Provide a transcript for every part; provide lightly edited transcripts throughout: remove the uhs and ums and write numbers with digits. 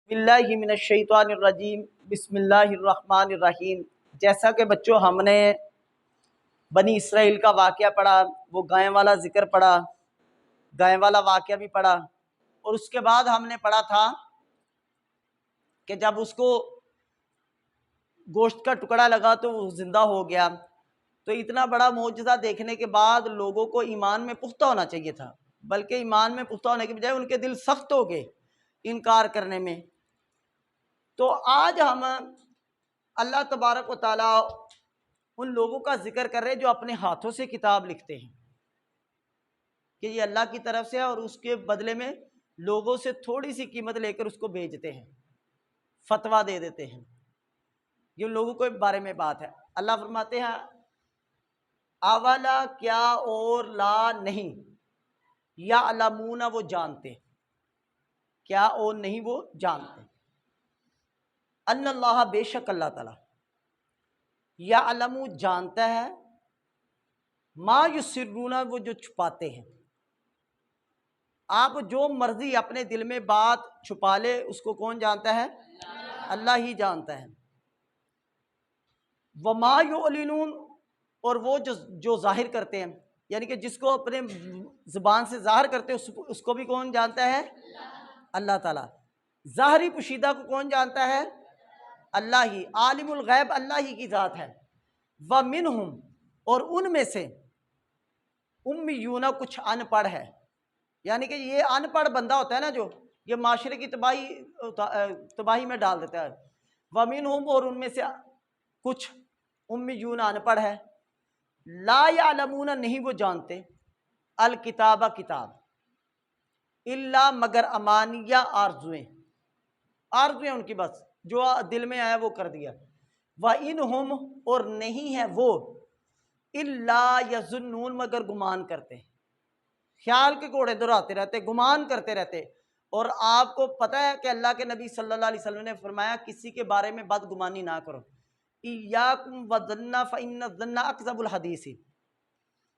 باللہ من الشیطان الرجیم بسم اللہ الرحمن الرحیم۔ جیسا کہ بچوں ہم نے بنی اسرائیل کا واقعہ پڑھا، وہ گائے والا ذکر پڑھا، گائے والا واقعہ بھی پڑھا، اور اس کے بعد ہم نے پڑھا تھا کہ جب اس کو گوشت کا ٹکڑا لگا تو وہ زندہ ہو گیا۔ تو اتنا بڑا معجزہ دیکھنے کے بعد لوگوں کو ایمان میں پختہ ہونا چاہیے تھا، بلکہ ایمان میں پختہ ہونے کے بجائے ان کے دل سخت ہو گئے انکار کرنے میں۔ تو آج ہم اللہ تبارک و تعالیٰ ان لوگوں کا ذکر کر رہے ہیں جو اپنے ہاتھوں سے کتاب لکھتے ہیں کہ یہ اللہ کی طرف سے ہے، اور اس کے بدلے میں لوگوں سے تھوڑی سی قیمت لے کر اس کو بیچتے ہیں، فتویٰ دے دیتے ہیں۔ یہ لوگوں کے بارے میں بات ہے۔ اللہ فرماتے ہیں اولا کیا اور لا نہیں، یا علمون وہ جانتے، کیا اور نہیں وہ جانتے، ان اللہ بے شک اللہ تعالیٰ، یا علم جانتا ہے، ما یسرون وہ جو چھپاتے ہیں۔ آپ جو مرضی اپنے دل میں بات چھپا لے، اس کو کون جانتا ہے؟ اللہ ہی جانتا ہے۔ وما یعلنون اور وہ جو ظاہر کرتے ہیں، یعنی کہ جس کو اپنے زبان سے ظاہر کرتے ہیں اس کو بھی کون جانتا ہے؟ اللہ تعالیٰ۔ ظاہری پوشیدہ کو کون جانتا ہے؟ اللہ ہی۔ عالم الغیب اللہ ہی کی ذات ہے۔ وَمِنْهُمْ اور ان میں سے امیون کچھ ان پڑھ ہے، یعنی کہ یہ ان پڑھ بندہ ہوتا ہے نا جو یہ معاشرے کی تباہی میں ڈال دیتا ہے۔ وَمِنْهُمْ اور ان میں سے کچھ امیون ان پڑھ ہے، لا یعلمون نہیں وہ جانتے، الکتاب کتاب، الا مگر امانیہ آرزویں ان کی، بس جو دل میں آیا وہ کر دیا۔ وَإِنْهُمْ اور نہیں ہے وہ، الا یظنون مگر گمان کرتے، خیال کے گھوڑے دوڑاتے رہتے، گمان کرتے رہتے۔ اور آپ کو پتہ ہے کہ اللہ کے نبی صلی اللہ علیہ وسلم نے فرمایا کسی کے بارے میں بدگمانی نہ کرو، ایاکم والظن فإن الظن اکذب الحدیث،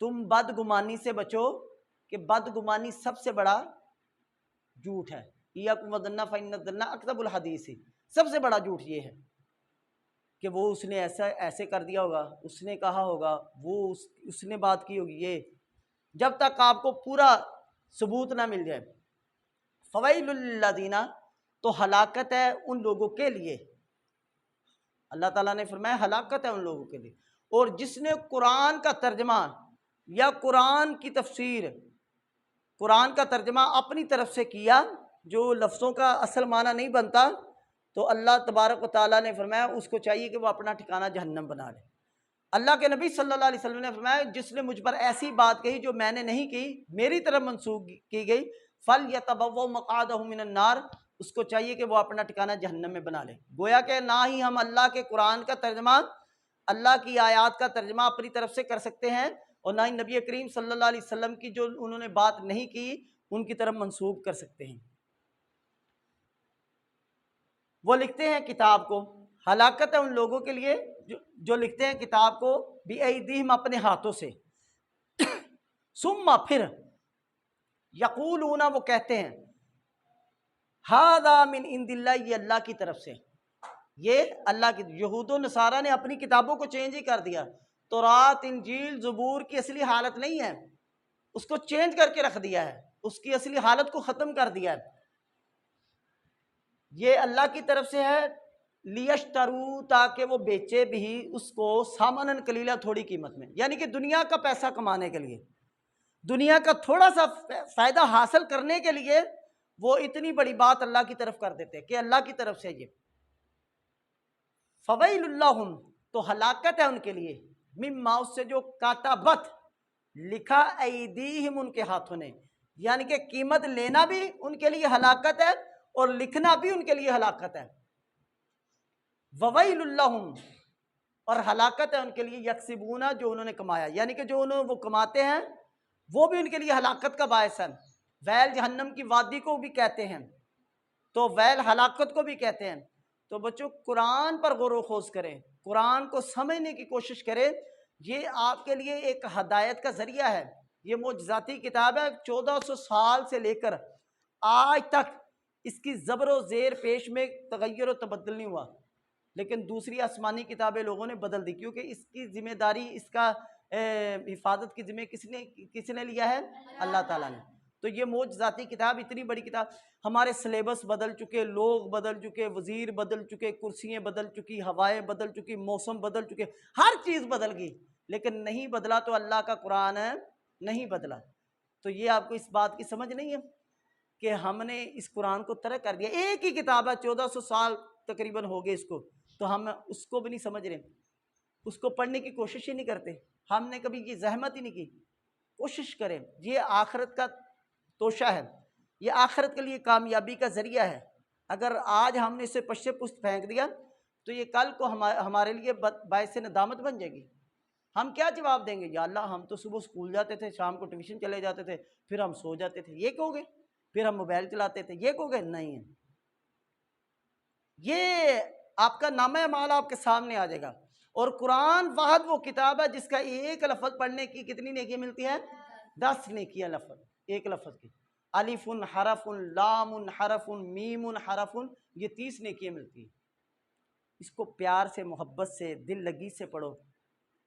تم بدگمانی سے بچو کہ بدگمانی سب سے بڑا جھوٹ ہے۔ ایاکم والظن فإن الظن اکذب الحدیث، سب سے بڑا جھوٹ یہ ہے کہ وہ اس نے ایسے کر دیا ہوگا، اس نے کہا ہوگا، وہ اس نے بات کی ہوگی۔ یہ جب تک آپ کو پورا ثبوت نہ مل جائے۔ فویل للذین تو ہلاکت ہے ان لوگوں کے لیے، اللہ تعالیٰ نے فرمایا ہلاکت ہے ان لوگوں کے لیے، اور جس نے قرآن کا ترجمہ یا قرآن کی تفسیر، قرآن کا ترجمہ اپنی طرف سے کیا جو لفظوں کا اصل معنی نہیں بنتا، تو اللہ تبارک و تعالیٰ نے فرمایا اس کو چاہیے کہ وہ اپنا ٹھکانہ جہنم بنا لے۔ اللہ کے نبی صلی اللہ علیہ وسلم نے فرمایا جس نے مجھ پر ایسی بات کہی جو میں نے نہیں کی، میری طرف منسوخ کی گئی، فَلْيَتَبَوَّأْ مَقْعَدَهُ مِنَ النَّارِ، اس کو چاہیے کہ وہ اپنا ٹھکانہ جہنم میں بنا لے۔ گویا کہ نہ ہی ہم اللہ کے قرآن کا ترجمہ، اللہ کی آیات کا ترجمہ اپنی طرف سے کر سکتے ہیں، اور نہ ہی نبی کریم صلی اللہ علیہ وسلم کی جو انہوں نے بات نہیں کی ان کی طرف منسوب کر سکتے ہیں۔ وہ لکھتے ہیں کتاب کو، ہلاکت ہے ان لوگوں کے لیے جو لکھتے ہیں کتاب کو بِأَيْدِيهِمْ اپنے ہاتھوں سے، ثم پھر یقولون وہ کہتے ہیں ھذا من عند اللہ، یہ اللہ کی طرف سے، یہ اللہ کی۔ یہود و نصارہ نے اپنی کتابوں کو چینج ہی کر دیا، تورات انجیل زبور کی اصلی حالت نہیں ہے، اس کو چینج کر کے رکھ دیا ہے، اس کی اصلی حالت کو ختم کر دیا ہے۔ یہ اللہ کی طرف سے ہے، لیشترو تاکہ وہ بیچے بھی اس کو ثمناً قلیلا تھوڑی قیمت میں، یعنی کہ دنیا کا پیسہ کمانے کے لیے، دنیا کا تھوڑا سا فائدہ حاصل کرنے کے لیے وہ اتنی بڑی بات اللہ کی طرف کر دیتے کہ اللہ کی طرف سے یہ۔ فویل اللہم تو ہلاکت ہے ان کے لیے، مما اس سے جو کاتبت لکھا ایدیہم ان کے ہاتھوں نے، یعنی کہ قیمت لینا بھی ان کے لیے ہلاکت ہے اور لکھنا بھی ان کے لیے ہلاکت ہے۔ وویل اللہم اور ہلاکت ہے ان کے لیے یکسبون جو انہوں نے کمایا، یعنی کہ جو وہ کماتے ہیں وہ بھی ان کے لیے ہلاکت کا باعث ہے۔ ویل جہنم کی وادی کو بھی کہتے ہیں، تو ویل ہلاکت کو بھی کہتے ہیں۔ تو بچوں قرآن پر غور و خوض کریں، قرآن کو سمجھنے کی کوشش کریں، یہ آپ کے لیے ایک ہدایت کا ذریعہ ہے۔ یہ معجزاتی کتاب ہے، 1400 سال سے لے کر آج تک اس کی زبر و زیر پیش میں تغیر و تبدل نہیں ہوا، لیکن دوسری آسمانی کتابیں لوگوں نے بدل دی، کیونکہ اس کی ذمہ داری، اس کا حفاظت کی ذمہ کس نے لیا ہے؟ اللہ تعالیٰ نے۔ تو یہ معجزاتی کتاب، اتنی بڑی کتاب، ہمارے سلیبس بدل چکے، لوگ بدل چکے، وزیر بدل چکے، کرسیاں بدل چکی، ہوائیں بدل چکی، موسم بدل چکے، ہر چیز بدل گئی، لیکن نہیں بدلا تو اللہ کا قرآن نہیں بدلا۔ تو یہ آپ کو اس بات کی سمجھ نہیں ہے کہ ہم نے اس قرآن کو ترک کر دیا؟ ایک ہی کتاب ہے، 1400 سال تقریباً ہو گئے اس کو، تو ہم اس کو بھی نہیں سمجھ رہے، اس کو پڑھنے کی کوشش ہی نہیں کرتے، ہم نے کبھی یہ زحمت ہی نہیں کی۔ کوشش کریں، یہ آخرت کا توشہ ہے، یہ آخرت کے لیے کامیابی کا ذریعہ ہے۔ اگر آج ہم نے اسے پشے پشت پھینک دیا تو یہ کل کو ہمارے لیے باعث ندامت بن جائے گی۔ ہم کیا جواب دیں گے؟ یا اللہ، ہم تو صبح اسکول جاتے تھے، شام کو ٹیوشن چلے جاتے تھے، پھر ہم سو جاتے تھے، یہ کہو گے؟ پھر ہم موبائل چلاتے تھے، یہ کہو گے؟ نہیں، یہ آپ کا نامہ اعمال آپ کے سامنے آ جائے گا۔ اور قرآن واحد وہ کتاب ہے جس کا ایک لفظ پڑھنے کی کتنی نیکیاں ملتی ہیں؟ 10 نیکیاں لفظ، ایک لفظ کی۔ الف حرف، لام حرف، میم حرف، یہ 30 نیکیاں ملتی ہیں۔ اس کو پیار سے، محبت سے، دل لگی سے پڑھو۔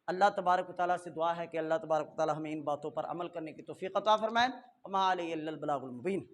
اللہ تبارک و تعالیٰ سے دعا ہے کہ اللہ تبارک و تعالیٰ ہمیں ان باتوں پر عمل کرنے کی توفیق عطا فرمائے۔ وما علیہ الا البلاغ المبین۔